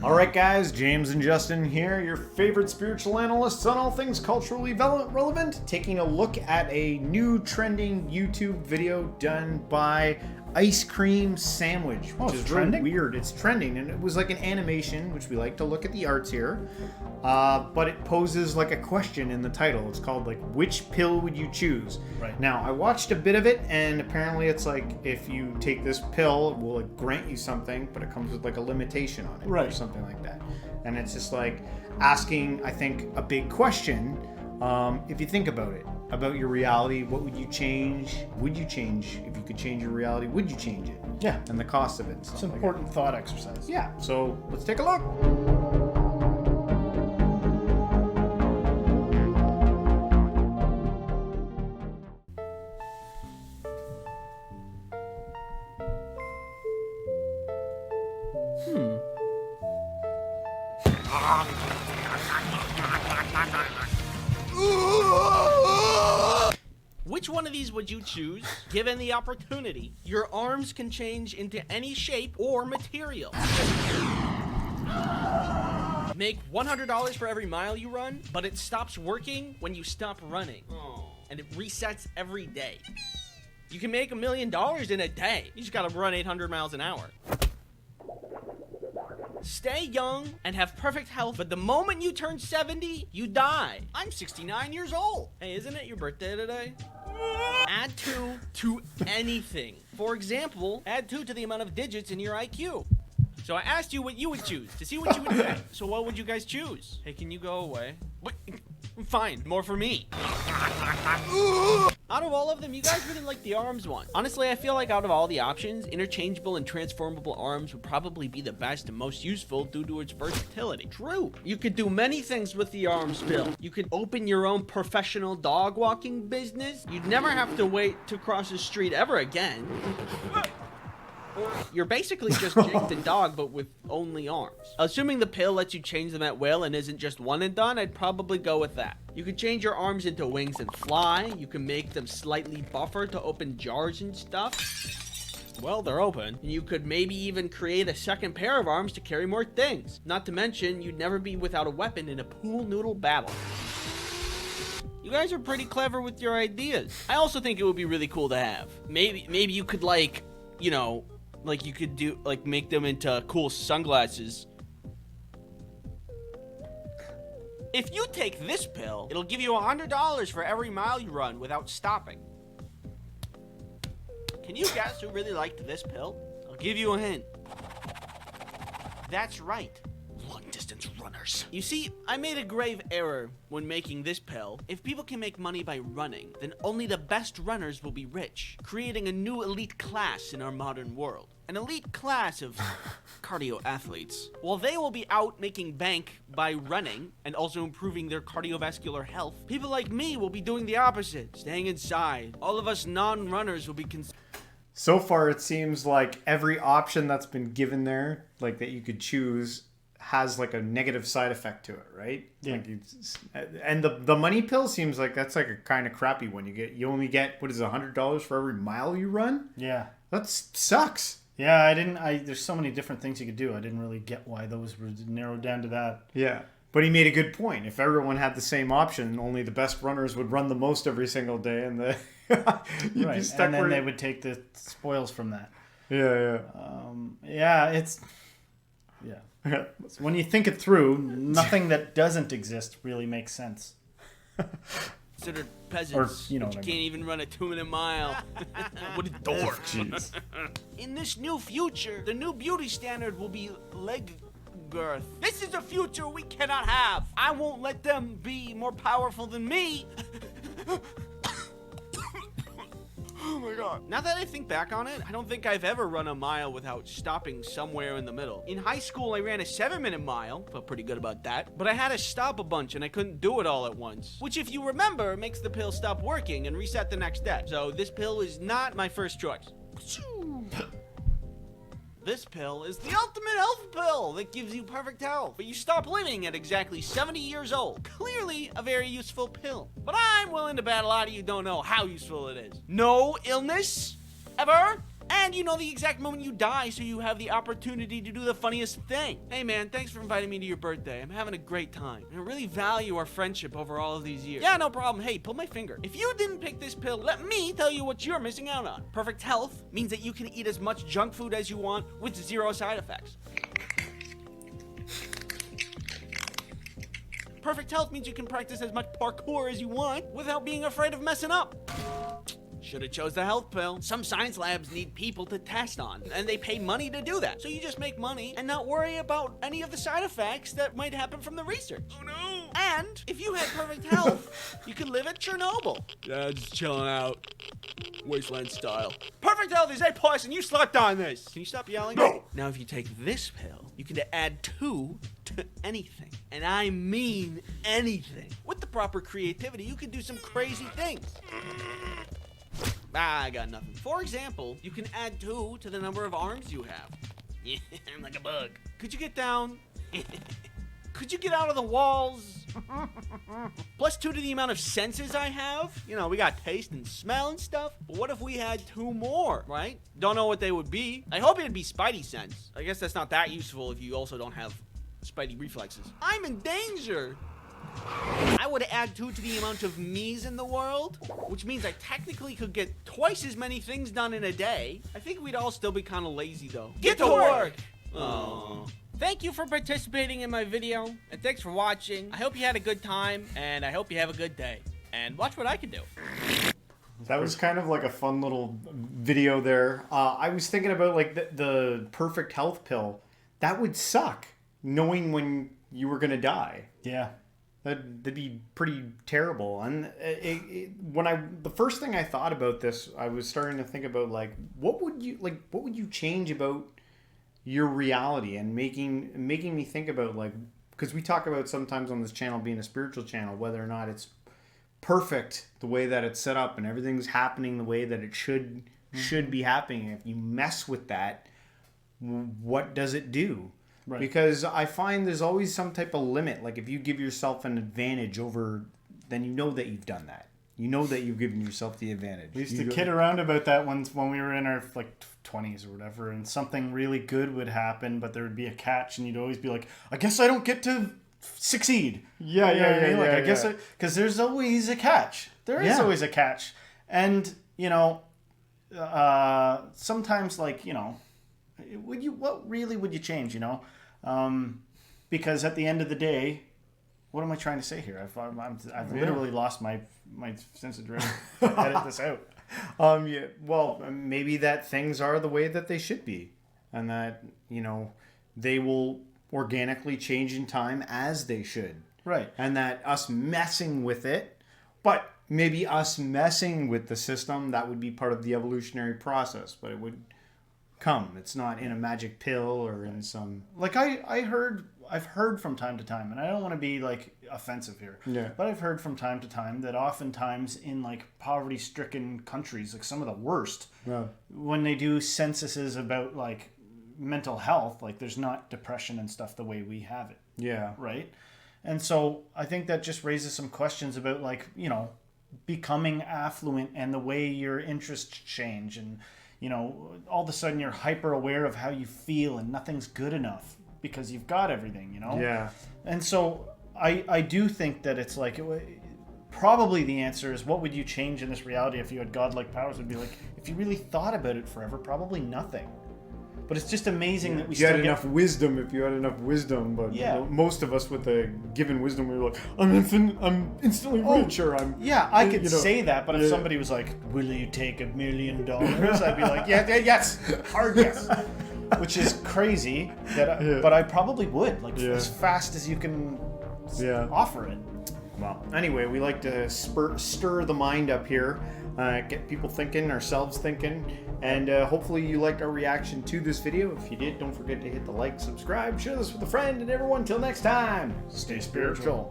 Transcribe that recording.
Alright guys, James and Justin here, your favorite spiritual analysts on all things culturally relevant, taking a look at a new trending YouTube video done by Ice Cream Sandwich, which is really weird. It's trending, and it was like an animation, which we like to look at the arts here, but it poses like a question in the title. It's called like, which pill would you choose? Right. Now, I watched a bit of it, and apparently it's like, if you take this pill, it will like grant you something, but it comes with like a limitation on it, or something like that. And it's just like asking, I think, a big question. If you think about it, about your reality, what would you change? Would you change? If you could change your reality, would you change it? Yeah. And the cost of it. It's an important thought exercise. Yeah. So let's take a look. Which one of these would you choose, given the opportunity? Your arms can change into any shape or material. Make $100 for every mile you run, but it stops working when you stop running. And it resets every day. You can make $1 million in a day. You just gotta run 800 miles an hour. Stay young and have perfect health, but the moment you turn 70, you die. I'm 69 years old. Hey, isn't it your birthday today? Add 2 to anything. For example, add 2 to the amount of digits in your IQ. So I asked you what you would choose to see what you would do. So what would you guys choose? Hey, can you go away? What? Fine, more for me. Out of all of them, you guys really like the arms one. Honestly, I feel like out of all the options, interchangeable and transformable arms would probably be the best and most useful due to its versatility. True. You could do many things with the arms pill. You could open your own professional dog walking business. You'd never have to wait to cross the street ever again. Or you're basically just Jake the dog, but with only arms. Assuming the pill lets you change them at will and isn't just one and done, I'd probably go with that. You could change your arms into wings and fly. You can make them slightly buffer to open jars and stuff. Well, they're open. And you could maybe even create a second pair of arms to carry more things. Not to mention, you'd never be without a weapon in a pool noodle battle. You guys are pretty clever with your ideas. I also think it would be really cool to have. Maybe you could like, you know, like you could do, like make them into cool sunglasses. If you take this pill, it'll give you $100 for every mile you run without stopping. Can you guess who really liked this pill? I'll give you a hint. That's right. Long-distance runners. You see, I made a grave error when making this pill. If people can make money by running, then only the best runners will be rich, creating a new elite class in our modern world. An elite class of cardio athletes. While they will be out making bank by running and also improving their cardiovascular health, people like me will be doing the opposite, staying inside. All of us non-runners will be So far, it seems like every option that's been given there, like that you could choose, has like a negative side effect to it, right? Yeah. Like and the money pill seems like that's like a kind of crappy one. You only get, what is it, $100 for every mile you run? Yeah. That sucks. Yeah, there's so many different things you could do. I didn't really get why those were narrowed down to that. Yeah. But he made a good point. If everyone had the same option, only the best runners would run the most every single day, and you'd be stuck. And then they would take the spoils from that. Yeah. Yeah. So when you think it through, nothing that doesn't exist really makes sense. considered peasants. Or, you know, but you can't even run a 2-minute mile. What a dork. Jeez. In this new future, the new beauty standard will be leg girth. This is a future we cannot have. I won't let them be more powerful than me. Oh my god. Now that I think back on it, I don't think I've ever run a mile without stopping somewhere in the middle. In high school, I ran a 7-minute mile. Felt pretty good about that. But I had to stop a bunch and I couldn't do it all at once. Which, if you remember, makes the pill stop working and reset the next day. So this pill is not my first choice. This pill is the ultimate health pill that gives you perfect health, but you stop living at exactly 70 years old. Clearly a very useful pill, but I'm willing to bet a lot of you don't know how useful it is. No illness? Ever? And you know the exact moment you die, so you have the opportunity to do the funniest thing. Hey man, thanks for inviting me to your birthday. I'm having a great time. I really value our friendship over all of these years. Yeah, no problem. Hey, pull my finger. If you didn't pick this pill, let me tell you what you're missing out on. Perfect health means that you can eat as much junk food as you want with 0 side effects. Perfect health means you can practice as much parkour as you want without being afraid of messing up. Should've chose the health pill. Some science labs need people to test on, and they pay money to do that. So you just make money and not worry about any of the side effects that might happen from the research. Oh no! And if you had perfect health, you could live at Chernobyl. Yeah, just chilling out. Wasteland style. Perfect health is A+, and you slept on this. Can you stop yelling? No! Now if you take this pill, you can add 2 to anything. And I mean anything. With the proper creativity, you can do some crazy things. I got nothing. For example, you can add 2 to the number of arms you have. Yeah, I'm like a bug. Could you get down? Could you get out of the walls? Plus 2 to the amount of senses I have. You know, we got taste and smell and stuff. But what if we had 2 more, right? Don't know what they would be. I hope it'd be Spidey sense. I guess that's not that useful if you also don't have Spidey reflexes. I'm in danger. I would add 2 to the amount of me's in the world, which means I technically could get twice as many things done in a day. I think we'd all still be kind of lazy though. Get to work! Oh. Thank you for participating in my video, and thanks for watching. I hope you had a good time, and I hope you have a good day. And watch what I can do. That was kind of like a fun little video there. I was thinking about like the perfect health pill. That would suck, knowing when you were gonna die. Yeah. That'd be pretty terrible. And the first thing I thought about this, I was starting to think about like what would you change about your reality, and making me think about like, because we talk about sometimes on this channel being a spiritual channel, whether or not it's perfect the way that it's set up and everything's happening the way that it should be happening. If you mess with that, what does it do? Right. Because I find there's always some type of limit. Like if you give yourself an advantage over, then you know that you've done that. You know that you've given yourself the advantage. We used to kid around about that once when we were in our like 20s or whatever, and something really good would happen, but there would be a catch, and you'd always be like, I guess I don't get to succeed. Yeah, I guess because there's always a catch. There is always a catch. And, you know, sometimes like, you know, what really would you change, you know? Because at the end of the day, what am I trying to say here? I've literally lost my sense of direction. Edit this out. Yeah. Well, maybe that things are the way that they should be, and that, you know, they will organically change in time as they should. Right. And that us messing with it, but maybe us messing with the system, that would be part of the evolutionary process, but it would come. It's not in a magic pill or in some... Like I've heard from time to time, and I don't want to be like offensive here, but I've heard from time to time that oftentimes in like poverty-stricken countries, like some of the worst, when they do censuses about like mental health, like there's not depression and stuff the way we have it. Yeah. Right? And so I think that just raises some questions about like, you know, becoming affluent and the way your interests change, and, you know, all of a sudden you're hyper aware of how you feel and nothing's good enough because you've got everything, you know? Yeah. And so I do think that it's like, probably the answer is, what would you change in this reality if you had godlike powers? Would be like, if you really thought about it forever, probably nothing. But it's just amazing that we still get enough wisdom. If you had enough wisdom, but most of us with the given wisdom, we were like, I'm instantly rich, or I'm... Yeah, I could say that, but if somebody was like, will you take $1 million? I'd be like, yes, hard yes. Which is crazy, but I probably would, like, as fast as you can offer it. Well, anyway, we like to stir the mind up here, get people thinking, ourselves thinking, and hopefully you liked our reaction to this video. If you did, don't forget to hit the like, subscribe, share this with a friend, and everyone, till next time, stay spiritual.